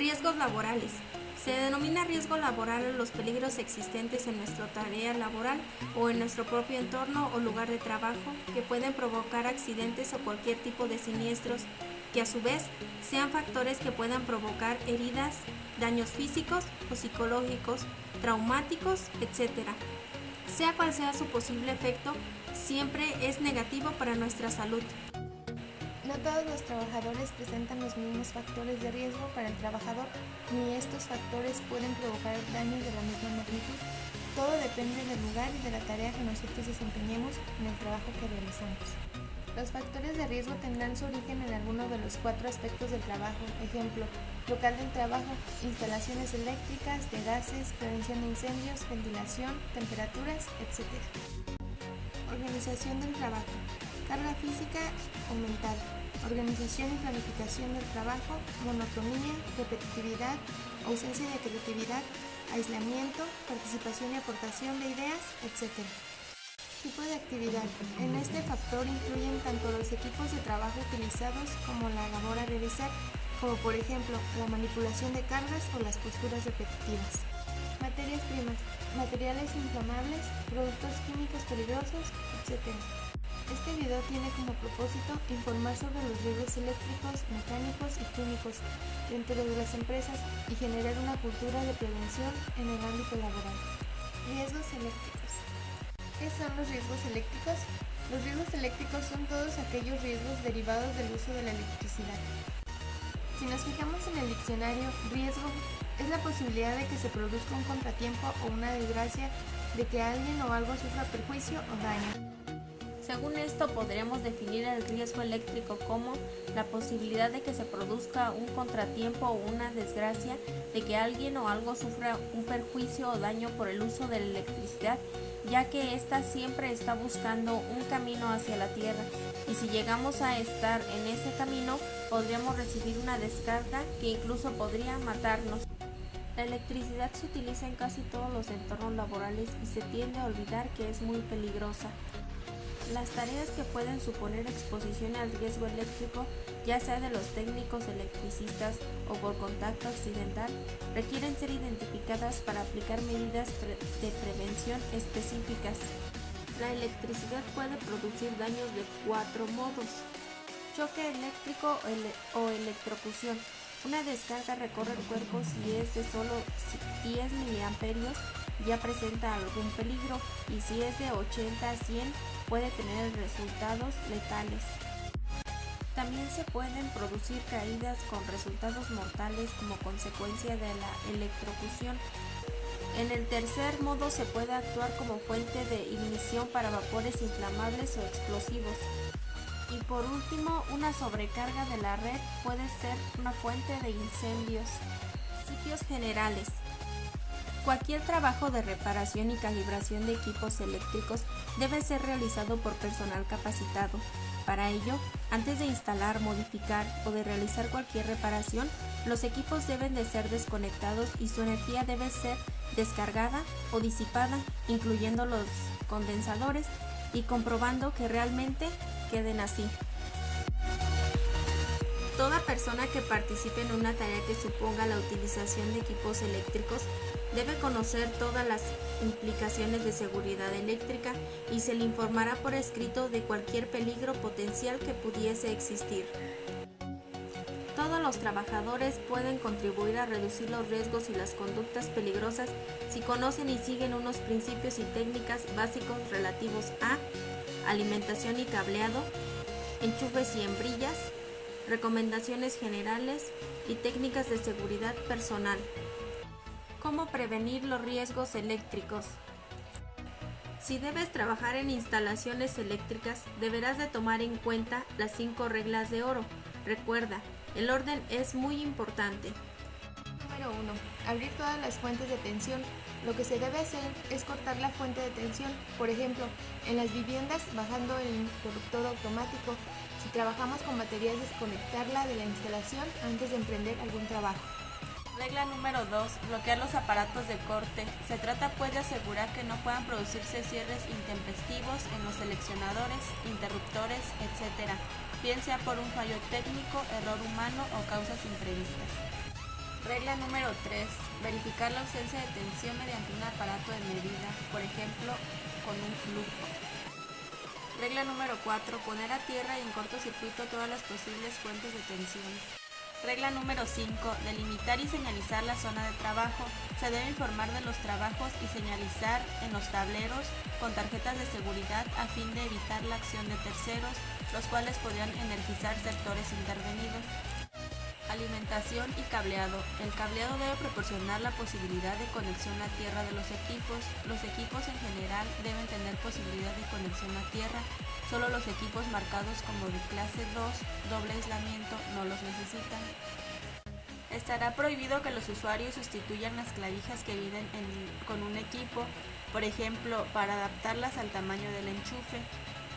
Riesgos laborales. Se denomina riesgo laboral a los peligros existentes en nuestra tarea laboral o en nuestro propio entorno o lugar de trabajo que pueden provocar accidentes o cualquier tipo de siniestros que a su vez sean factores que puedan provocar heridas, daños físicos o psicológicos, traumáticos, etc. Sea cual sea su posible efecto, siempre es negativo para nuestra salud. No todos los trabajadores presentan los mismos factores de riesgo para el trabajador, ni estos factores pueden provocar daños de la misma magnitud. Todo depende del lugar y de la tarea que nosotros desempeñemos en el trabajo que realizamos. Los factores de riesgo tendrán su origen en alguno de los 4 aspectos del trabajo, ejemplo, local del trabajo, instalaciones eléctricas, de gases, prevención de incendios, ventilación, temperaturas, etc. Organización del trabajo, carga física o mental, organización y planificación del trabajo, monotonía, repetitividad, ausencia de creatividad, aislamiento, participación y aportación de ideas, etc. Tipo de actividad. En este factor incluyen tanto los equipos de trabajo utilizados como la labor a realizar, como por ejemplo la manipulación de cargas o las posturas repetitivas. Materias primas, materiales inflamables, productos químicos peligrosos, etc. Este video tiene como propósito informar sobre los riesgos eléctricos, mecánicos y químicos dentro de las empresas y generar una cultura de prevención en el ámbito laboral. Riesgos eléctricos. ¿Qué son los riesgos eléctricos? Los riesgos eléctricos son todos aquellos riesgos derivados del uso de la electricidad. Si nos fijamos en el diccionario, riesgo es la posibilidad de que se produzca un contratiempo o una desgracia, de que alguien o algo sufra perjuicio o daño. Según esto, podríamos definir el riesgo eléctrico como la posibilidad de que se produzca un contratiempo o una desgracia, de que alguien o algo sufra un perjuicio o daño por el uso de la electricidad, ya que ésta siempre está buscando un camino hacia la Tierra, y si llegamos a estar en ese camino, podríamos recibir una descarga que incluso podría matarnos. La electricidad se utiliza en casi todos los entornos laborales y se tiende a olvidar que es muy peligrosa. Las tareas que pueden suponer exposición al riesgo eléctrico, ya sea de los técnicos electricistas o por contacto accidental, requieren ser identificadas para aplicar medidas de prevención específicas. La electricidad puede producir daños de 4 modos: choque eléctrico o electrocución. Una descarga recorre el cuerpo si es de solo 10 miliamperios, ya presenta algún peligro, y si es de 80 a 100 puede tener resultados letales. También se pueden producir caídas con resultados mortales como consecuencia de la electrocución. En el tercer modo se puede actuar como fuente de ignición para vapores inflamables o explosivos. Y por último, una sobrecarga de la red puede ser una fuente de incendios. Principios generales. Cualquier trabajo de reparación y calibración de equipos eléctricos debe ser realizado por personal capacitado. Para ello, antes de instalar, modificar o de realizar cualquier reparación, los equipos deben de ser desconectados y su energía debe ser descargada o disipada, incluyendo los condensadores, y comprobando que realmente queden así. Toda persona que participe en una tarea que suponga la utilización de equipos eléctricos debe conocer todas las implicaciones de seguridad eléctrica y se le informará por escrito de cualquier peligro potencial que pudiese existir. Todos los trabajadores pueden contribuir a reducir los riesgos y las conductas peligrosas si conocen y siguen unos principios y técnicas básicos relativos a alimentación y cableado, enchufes y hembrillas, recomendaciones generales y técnicas de seguridad personal. ¿Cómo prevenir los riesgos eléctricos? Si debes trabajar en instalaciones eléctricas, deberás de tomar en cuenta las 5 reglas de oro. Recuerda, el orden es muy importante. Número 1. Abrir todas las fuentes de tensión. Lo que se debe hacer es cortar la fuente de tensión, por ejemplo, en las viviendas bajando el interruptor automático. Si trabajamos con baterías, desconectarla de la instalación antes de emprender algún trabajo. Regla número 2. Bloquear los aparatos de corte. Se trata pues de asegurar que no puedan producirse cierres intempestivos en los seleccionadores, interruptores, etc., bien sea por un fallo técnico, error humano o causas imprevistas. Regla número 3. Verificar la ausencia de tensión mediante un aparato de medida, por ejemplo, con un flujo. Regla número 4. Poner a tierra y en cortocircuito todas las posibles fuentes de tensión. Regla número 5. Delimitar y señalizar la zona de trabajo. Se debe informar de los trabajos y señalizar en los tableros con tarjetas de seguridad a fin de evitar la acción de terceros, los cuales podrían energizar sectores intervenidos. Alimentación y cableado. El cableado debe proporcionar la posibilidad de conexión a tierra de los equipos. Los equipos en general deben tener posibilidad de conexión a tierra. Solo los equipos marcados como de clase 2, doble aislamiento, no los necesitan. Estará prohibido que los usuarios sustituyan las clavijas que vienen con un equipo, por ejemplo, para adaptarlas al tamaño del enchufe,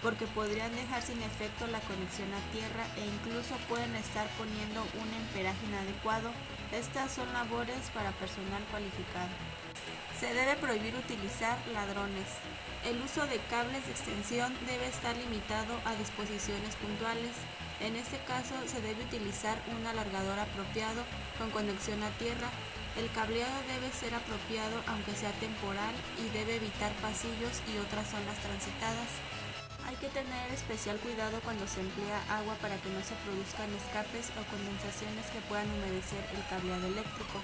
porque podrían dejar sin efecto la conexión a tierra e incluso pueden estar poniendo un amperaje inadecuado. Estas son labores para personal cualificado. Se debe prohibir utilizar ladrones. El uso de cables de extensión debe estar limitado a disposiciones puntuales. En este caso se debe utilizar un alargador apropiado con conexión a tierra. El cableado debe ser apropiado aunque sea temporal y debe evitar pasillos y otras zonas transitadas. Hay que tener especial cuidado cuando se emplea agua para que no se produzcan escapes o condensaciones que puedan humedecer el cableado eléctrico.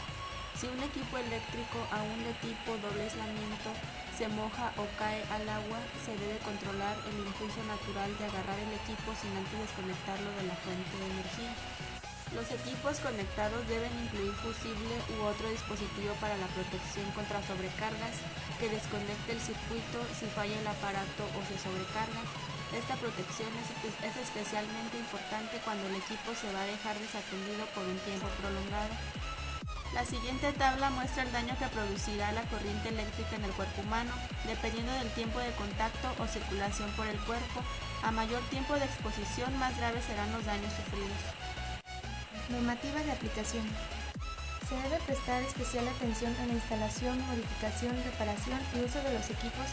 Si un equipo eléctrico aún de tipo doble aislamiento se moja o cae al agua, se debe controlar el impulso natural de agarrar el equipo sin antes desconectarlo de la fuente de energía. Los equipos conectados deben incluir fusible u otro dispositivo para la protección contra sobrecargas que desconecte el circuito si falla el aparato o se sobrecarga. Esta protección es especialmente importante cuando el equipo se va a dejar desatendido por un tiempo prolongado. La siguiente tabla muestra el daño que producirá la corriente eléctrica en el cuerpo humano, dependiendo del tiempo de contacto o circulación por el cuerpo. A mayor tiempo de exposición, más graves serán los daños sufridos. Normativa de aplicación. Se debe prestar especial atención a la instalación, modificación, reparación y uso de los equipos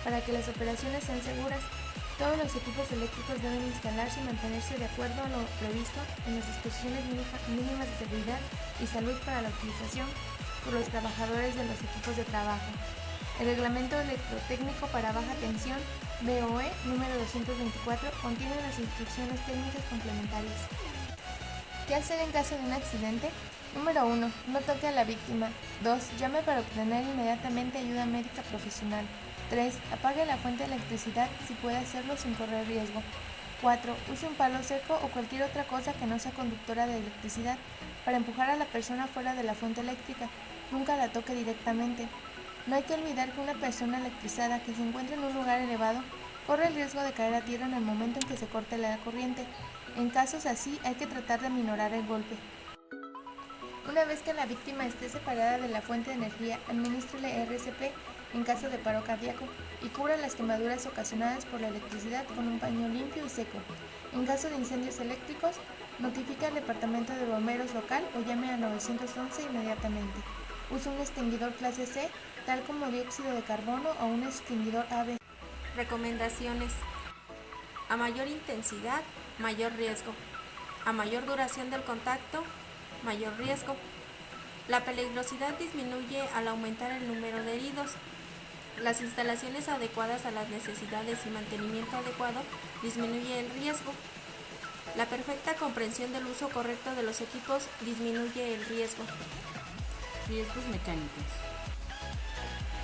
para que las operaciones sean seguras. Todos los equipos eléctricos deben instalarse y mantenerse de acuerdo a lo previsto en las disposiciones mínimas de seguridad y salud para la utilización por los trabajadores de los equipos de trabajo. El Reglamento Electrotécnico para Baja Tensión, BOE, número 224, contiene las instrucciones técnicas complementarias. ¿Qué hacer en caso de un accidente? Número 1. No toque a la víctima. 2. Llame para obtener inmediatamente ayuda médica profesional. 3. Apague la fuente de electricidad si puede hacerlo sin correr riesgo. 4. Use un palo seco o cualquier otra cosa que no sea conductora de electricidad para empujar a la persona fuera de la fuente eléctrica. Nunca la toque directamente. No hay que olvidar que una persona electrizada que se encuentra en un lugar elevado corre el riesgo de caer a tierra en el momento en que se corte la corriente. En casos así, hay que tratar de minorar el golpe. Una vez que la víctima esté separada de la fuente de energía, administrele RCP en caso de paro cardíaco y cubra las quemaduras ocasionadas por la electricidad con un paño limpio y seco. En caso de incendios eléctricos, notifique al departamento de bomberos local o llame a 911 inmediatamente. Use un extinguidor clase C, tal como dióxido de carbono o un extinguidor AB. Recomendaciones. A mayor intensidad, mayor riesgo. A mayor duración del contacto, mayor riesgo. La peligrosidad disminuye al aumentar el número de heridos. Las instalaciones adecuadas a las necesidades y mantenimiento adecuado disminuye el riesgo. La perfecta comprensión del uso correcto de los equipos disminuye el riesgo. Riesgos mecánicos.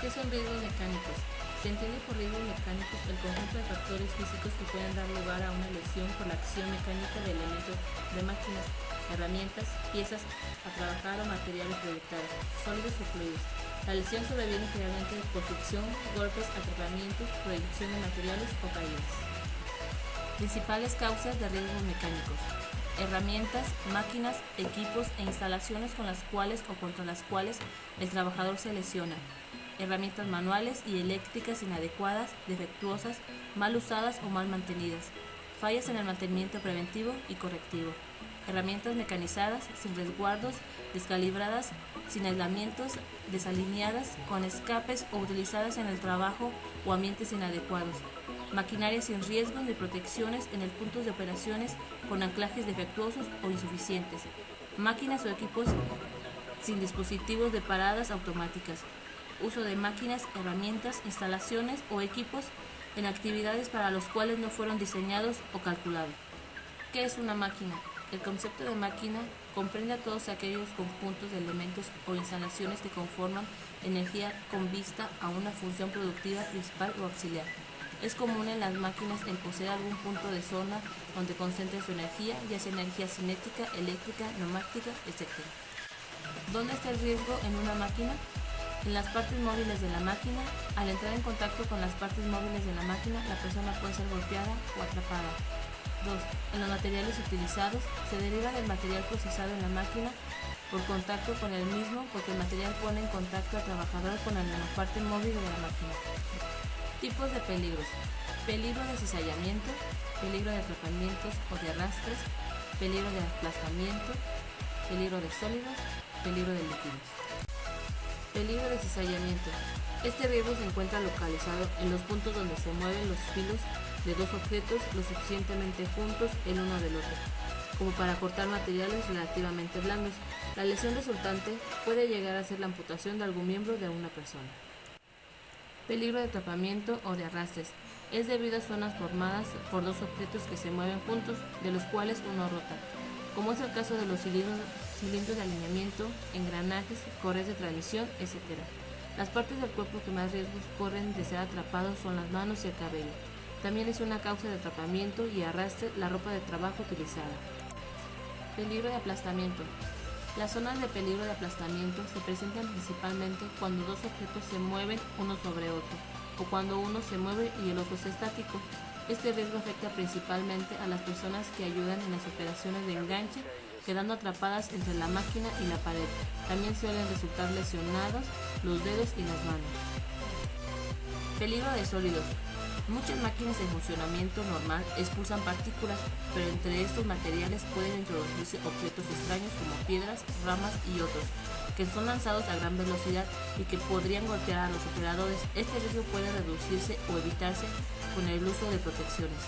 ¿Qué son riesgos mecánicos? Se entiende por riesgos mecánicos el conjunto de factores físicos que pueden dar lugar a una lesión por la acción mecánica de elementos de máquinas, herramientas, piezas a trabajar o materiales proyectados, sólidos o fluidos. La lesión sobreviene generalmente por fricción, golpes, atrapamientos, proyección de materiales o caídas. Principales causas de riesgos mecánicos. Herramientas, máquinas, equipos e instalaciones con las cuales o contra las cuales el trabajador se lesiona. Herramientas manuales y eléctricas inadecuadas, defectuosas, mal usadas o mal mantenidas. Fallas en el mantenimiento preventivo y correctivo. Herramientas mecanizadas, sin resguardos, descalibradas, sin aislamientos, desalineadas, con escapes o utilizadas en el trabajo o ambientes inadecuados. Maquinaria sin riesgos de protecciones en el punto de operaciones con anclajes defectuosos o insuficientes. Máquinas o equipos sin dispositivos de paradas automáticas, uso de máquinas, herramientas, instalaciones o equipos en actividades para los cuales no fueron diseñados o calculados. ¿Qué es una máquina? El concepto de máquina comprende a todos aquellos conjuntos de elementos o instalaciones que conforman energía con vista a una función productiva principal o auxiliar. Es común en las máquinas el poseer algún punto de zona donde concentre su energía, ya sea energía cinética, eléctrica, neumática, etc. ¿Dónde está el riesgo en una máquina? En las partes móviles de la máquina. Al entrar en contacto con las partes móviles de la máquina, la persona puede ser golpeada o atrapada. 2. En los materiales utilizados. Se deriva del material procesado en la máquina por contacto con el mismo, porque el material pone en contacto al trabajador con la parte móvil de la máquina. Tipos de peligros. Peligro de cizallamiento, peligro de atrapamientos o de arrastres, peligro de aplastamiento, peligro de sólidos, peligro de líquidos. Peligro de cizallamiento. Este riesgo se encuentra localizado en los puntos donde se mueven los filos de dos objetos lo suficientemente juntos el uno del otro, como para cortar materiales relativamente blandos. La lesión resultante puede llegar a ser la amputación de algún miembro de una persona. Peligro de atrapamiento o de arrastres. Es debido a zonas formadas por dos objetos que se mueven juntos, de los cuales uno rota, como es el caso de los cilindros de alineamiento, engranajes, correas de transmisión, etc. Las partes del cuerpo que más riesgos corren de ser atrapados son las manos y el cabello. También es una causa de atrapamiento y arrastre la ropa de trabajo utilizada. Peligro de aplastamiento. Las zonas de peligro de aplastamiento se presentan principalmente cuando dos objetos se mueven uno sobre otro, o cuando uno se mueve y el otro es estático. Este riesgo afecta principalmente a las personas que ayudan en las operaciones de enganche, quedando atrapadas entre la máquina y la pared. También suelen resultar lesionados los dedos y las manos. Peligro de sólidos. Muchas máquinas en funcionamiento normal expulsan partículas, pero entre estos materiales pueden introducirse objetos extraños como piedras, ramas y otros, que son lanzados a gran velocidad y que podrían golpear a los operadores. Este riesgo puede reducirse o evitarse con el uso de protecciones.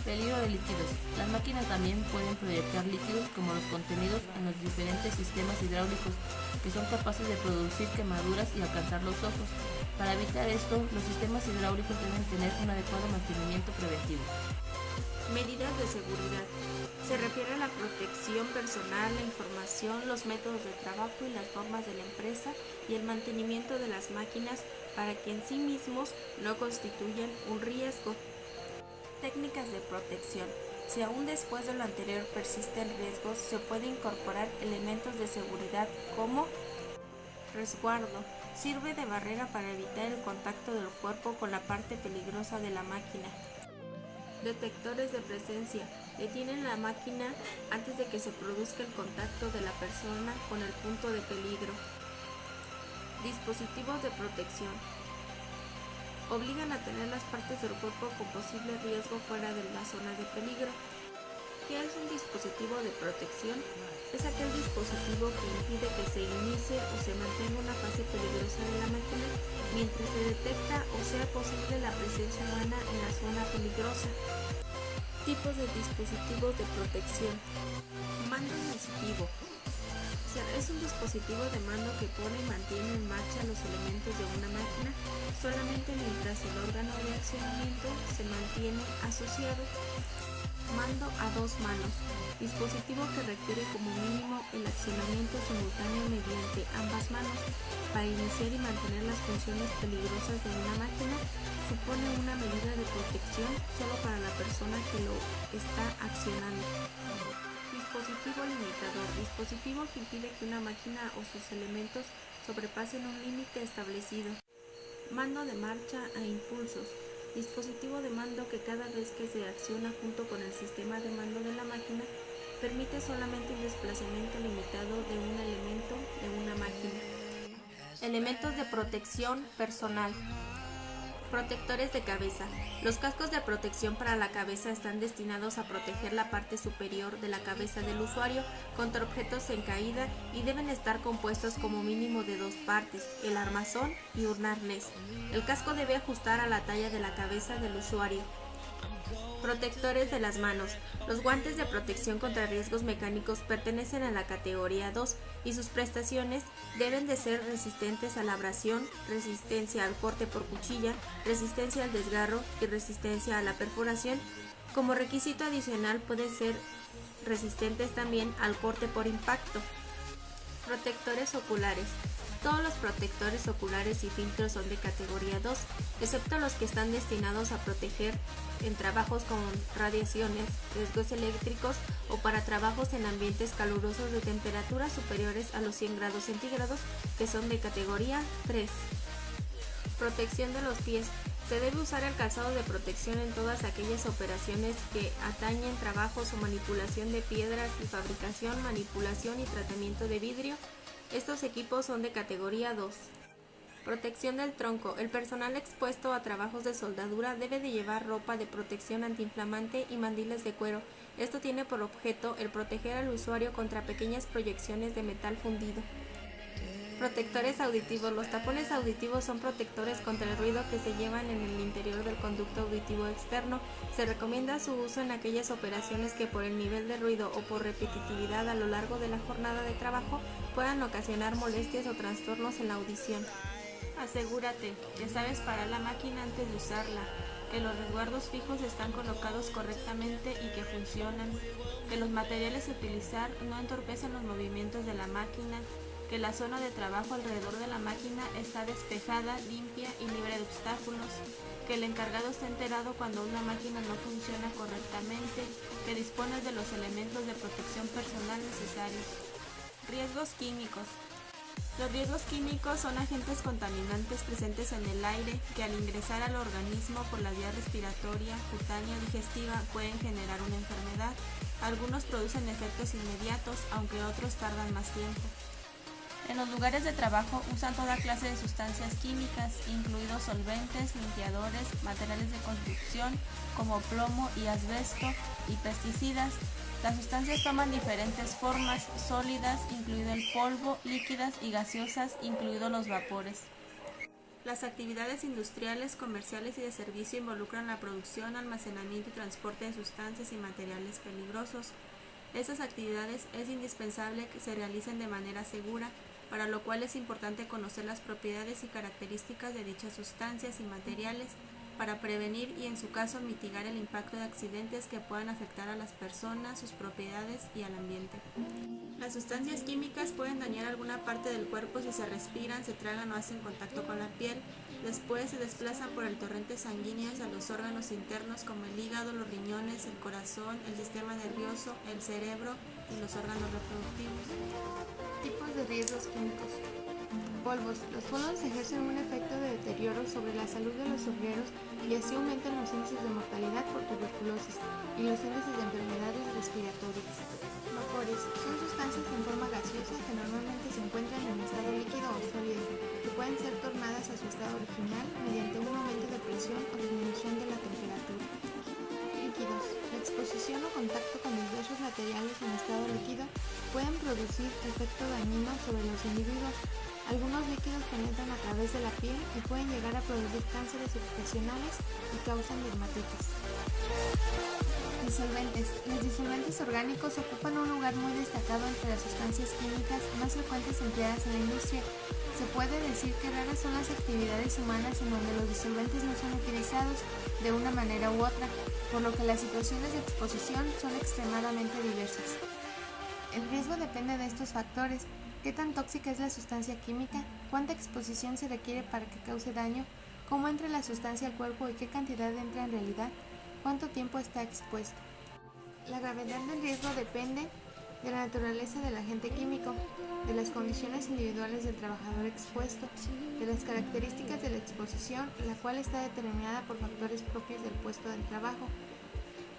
Peligro de líquidos. Las máquinas también pueden proyectar líquidos como los contenidos en los diferentes sistemas hidráulicos, que son capaces de producir quemaduras y alcanzar los ojos. Para evitar esto, los sistemas hidráulicos deben tener un adecuado mantenimiento preventivo. Medidas de seguridad. Se refiere a la protección personal, la información, los métodos de trabajo y las normas de la empresa y el mantenimiento de las máquinas para que en sí mismos no constituyan un riesgo. Técnicas de protección. Si aún después de lo anterior persisten riesgos, se puede incorporar elementos de seguridad como resguardo. Sirve de barrera para evitar el contacto del cuerpo con la parte peligrosa de la máquina. Detectores de presencia. Detienen la máquina antes de que se produzca el contacto de la persona con el punto de peligro. Dispositivos de protección. Obligan a tener las partes del cuerpo con posible riesgo fuera de la zona de peligro. ¿Qué es un dispositivo de protección? Es aquel dispositivo que impide que se inicie o se mantenga una fase peligrosa de la máquina mientras se detecta o sea posible la presencia humana en la zona peligrosa. Tipos de dispositivos de protección. Mando iniciativo. Es un dispositivo de mando que pone y mantiene en marcha los elementos de una máquina solamente mientras el órgano de accionamiento se mantiene asociado. Mando a dos manos. Dispositivo que requiere como mínimo el accionamiento simultáneo mediante ambas manos. Para iniciar y mantener las funciones peligrosas de una máquina, supone una medida de protección solo para la persona que lo está accionando. Dispositivo limitador. Dispositivo que impide que una máquina o sus elementos sobrepasen un límite establecido. Mando de marcha a impulsos. Dispositivo de mando que cada vez que se acciona junto con el sistema de mando de la máquina, permite solamente un desplazamiento limitado de un elemento de una máquina. Elementos de protección personal. Protectores de cabeza. Los cascos de protección para la cabeza están destinados a proteger la parte superior de la cabeza del usuario contra objetos en caída y deben estar compuestos como mínimo de dos partes, el armazón y un arnés. El casco debe ajustar a la talla de la cabeza del usuario. Protectores de las manos. Los guantes de protección contra riesgos mecánicos pertenecen a la categoría 2 y sus prestaciones deben de ser resistentes a la abrasión, resistencia al corte por cuchilla, resistencia al desgarro y resistencia a la perforación. Como requisito adicional pueden ser resistentes también al corte por impacto. Protectores oculares. Todos los protectores oculares y filtros son de categoría 2, excepto los que están destinados a proteger en trabajos con radiaciones, riesgos eléctricos o para trabajos en ambientes calurosos de temperaturas superiores a los 100 grados centígrados, que son de categoría 3. Protección de los pies. Se debe usar el calzado de protección en todas aquellas operaciones que atañen trabajos o manipulación de piedras y fabricación, manipulación y tratamiento de vidrio. Estos equipos son de categoría 2. Protección del tronco. El personal expuesto a trabajos de soldadura debe de llevar ropa de protección antiinflamante y mandiles de cuero. Esto tiene por objeto el proteger al usuario contra pequeñas proyecciones de metal fundido. Protectores auditivos. Los tapones auditivos son protectores contra el ruido que se llevan en el interior del conducto auditivo externo. Se recomienda su uso en aquellas operaciones que por el nivel de ruido o por repetitividad a lo largo de la jornada de trabajo puedan ocasionar molestias o trastornos en la audición. Asegúrate que sabes parar la máquina antes de usarla, que los resguardos fijos están colocados correctamente y que funcionan, que los materiales a utilizar no entorpecen los movimientos de la máquina, que la zona de trabajo alrededor de la máquina está despejada, limpia y libre de obstáculos, que el encargado está enterado cuando una máquina no funciona correctamente, que dispones de los elementos de protección personal necesarios. Riesgos químicos. Los riesgos químicos son agentes contaminantes presentes en el aire que al ingresar al organismo por la vía respiratoria, cutánea o digestiva pueden generar una enfermedad. Algunos producen efectos inmediatos, aunque otros tardan más tiempo. En los lugares de trabajo usan toda clase de sustancias químicas, incluidos solventes, limpiadores, materiales de construcción como plomo y asbesto y pesticidas. Las sustancias toman diferentes formas, sólidas, incluido el polvo, líquidas y gaseosas, incluidos los vapores. Las actividades industriales, comerciales y de servicio involucran la producción, almacenamiento y transporte de sustancias y materiales peligrosos. Estas actividades es indispensable que se realicen de manera segura, para lo cual es importante conocer las propiedades y características de dichas sustancias y materiales para prevenir y en su caso mitigar el impacto de accidentes que puedan afectar a las personas, sus propiedades y al ambiente. Las sustancias químicas pueden dañar alguna parte del cuerpo si se respiran, se tragan o hacen contacto con la piel. Después se desplazan por el torrente sanguíneo hacia los órganos internos como el hígado, los riñones, el corazón, el sistema nervioso, el cerebro y los órganos reproductivos. Tipos de riesgos químicos. Polvos. Los polvos ejercen un efecto de deterioro sobre la salud de los obreros y así aumentan los índices de mortalidad por tuberculosis y los índices de enfermedades respiratorias. Vapores. Son sustancias en forma gaseosa que normalmente se encuentran en estado líquido o sólido, que pueden ser tornadas a su estado original mediante un aumento de presión o disminución de la temperatura. Líquidos. La exposición o contacto con diversos materiales en estado líquido pueden producir efecto dañino sobre los individuos. Algunos líquidos penetran a través de la piel y pueden llegar a producir cánceres ocupacionales y causan dermatitis. Disolventes. Los disolventes orgánicos ocupan un lugar muy destacado entre las sustancias químicas más frecuentes empleadas en la industria. Se puede decir que raras son las actividades humanas en donde los disolventes no son utilizados de una manera u otra, por lo que las situaciones de exposición son extremadamente diversas. El riesgo depende de estos factores. ¿Qué tan tóxica es la sustancia química? ¿Cuánta exposición se requiere para que cause daño? ¿Cómo entra la sustancia al cuerpo y qué cantidad entra en realidad? ¿Cuánto tiempo está expuesto? La gravedad del riesgo depende de la naturaleza del agente químico, de las condiciones individuales del trabajador expuesto, de las características de la exposición, la cual está determinada por factores propios del puesto de trabajo,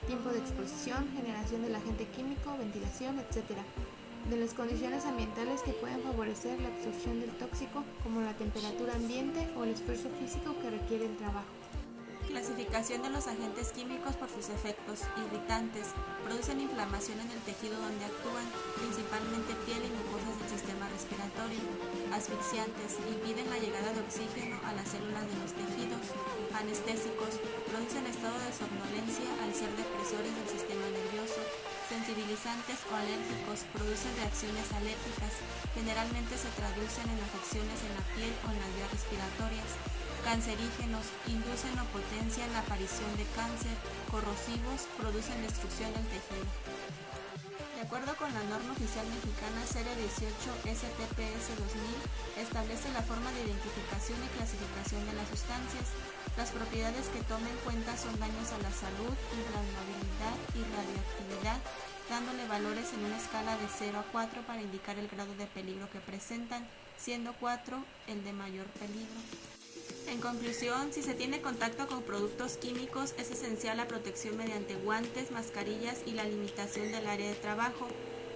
tiempo de exposición, generación del agente químico, ventilación, etc. De las condiciones ambientales que pueden favorecer la absorción del tóxico, como la temperatura ambiente o el esfuerzo físico que requiere el trabajo. Clasificación de los agentes químicos por sus efectos. Irritantes. Producen inflamación en el tejido donde actúan, principalmente piel y mucosas del sistema respiratorio. Asfixiantes. Impiden la llegada de oxígeno a las células de los tejidos. Anestésicos. Producen estado de somnolencia al ser depresores del sistema nervioso. Sensibilizantes o alérgicos. Producen reacciones alérgicas. Generalmente se traducen en afecciones en la piel o en las vías respiratorias. Cancerígenos. Inducen o potencian la aparición de cáncer. Corrosivos. Producen destrucción del tejido. De acuerdo con la norma oficial mexicana Serie 18 STPS 2000, establece la forma de identificación y clasificación de las sustancias. Las propiedades que toma en cuenta son daños a la salud, inflamabilidad y radioactividad, dándole valores en una escala de 0 a 4 para indicar el grado de peligro que presentan, siendo 4 el de mayor peligro. En conclusión, si se tiene contacto con productos químicos, es esencial la protección mediante guantes, mascarillas y la limitación del área de trabajo.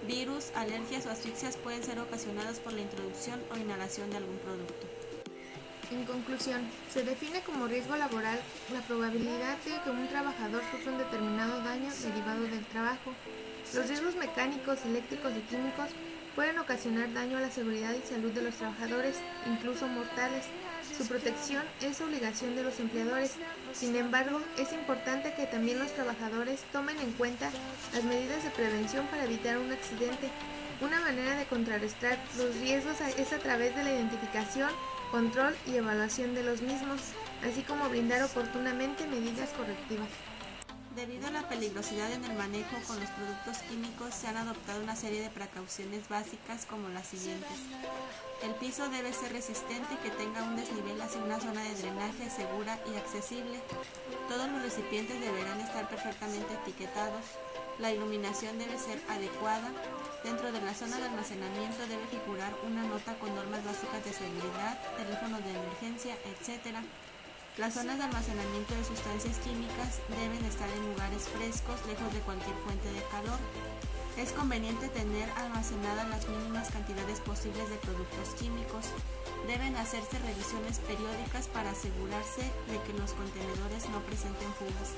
Virus, alergias o asfixias pueden ser ocasionados por la introducción o inhalación de algún producto. En conclusión, se define como riesgo laboral la probabilidad de que un trabajador sufra un determinado daño derivado del trabajo. Los riesgos mecánicos, eléctricos y químicos pueden ocasionar daño a la seguridad y salud de los trabajadores, incluso mortales. Su protección es obligación de los empleadores. Sin embargo, es importante que también los trabajadores tomen en cuenta las medidas de prevención para evitar un accidente. Una manera de contrarrestar los riesgos es a través de la identificación, control y evaluación de los mismos, así como brindar oportunamente medidas correctivas. Debido a la peligrosidad en el manejo con los productos químicos, se han adoptado una serie de precauciones básicas como las siguientes. El piso debe ser resistente y que tenga un desnivel hacia una zona de drenaje segura y accesible. Todos los recipientes deberán estar perfectamente etiquetados. La iluminación debe ser adecuada. Dentro de la zona de almacenamiento debe figurar una nota con normas básicas de seguridad, teléfono de emergencia, etc. Las zonas de almacenamiento de sustancias químicas deben estar en lugares frescos, lejos de cualquier fuente de calor. Es conveniente tener almacenadas las mínimas cantidades posibles de productos químicos. Deben hacerse revisiones periódicas para asegurarse de que los contenedores no presenten fugas.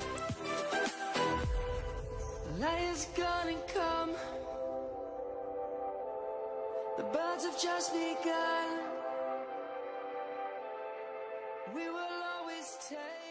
The birds have just begun. We will always take